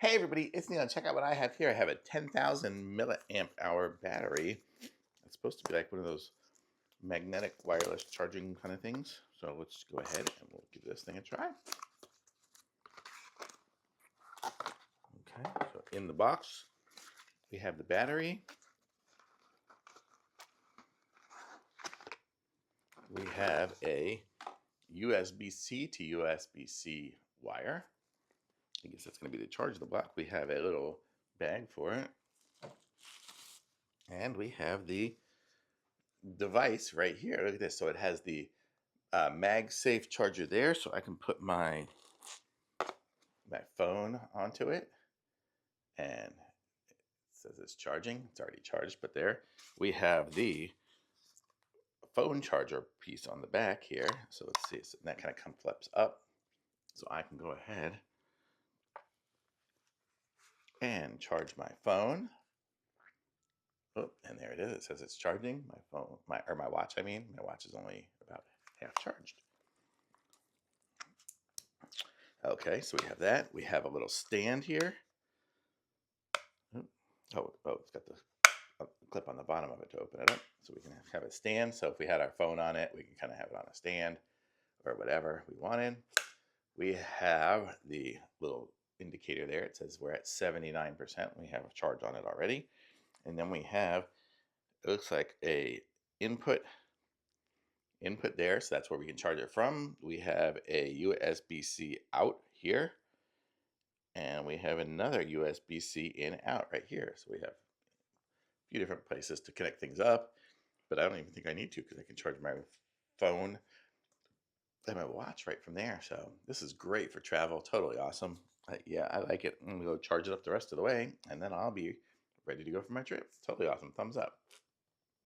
Hey everybody, it's Neil. Check out what I have here. I have a 10,000 milliamp hour battery. It's supposed to be like one of those magnetic wireless charging kind of things. So let's go ahead and we'll give this thing a try. Okay, so in the box, we have the battery. We have a USB-C to USB-C wire. I guess that's going to be to charge the block. We have a little bag for it. And we have the device right here. Look at this. So it has the Magsafe charger there, so I can put my phone onto it, and it says it's charging. It's already charged, but there we have the phone charger piece on the back here. So let's see, so that kind of flips up, so I can go ahead and charge my phone. Oh, and there it is. It says it's charging. My phone, my watch. I mean, my watch is only about half charged. Okay, so we have that. We have a little stand here. Oh, it's got the clip on the bottom of it to open it up, so we can have a stand. So if we had our phone on it, we can kind of have it on a stand or whatever we wanted. We have the little indicator there. It says we're at 79%. We have a charge on it already. And then we have, it looks like a input there, so that's where we can charge it from. We have a USB-C out here, and we have another USB-C in out right here. So we have a few different places to connect things up, but I don't even think I need to, because I can charge my phone and my watch right from there. So this is great for travel. Totally awesome. Yeah, I like it. I'm gonna go charge it up the rest of the way, and then I'll be ready to go for my trip. Totally awesome. Thumbs up.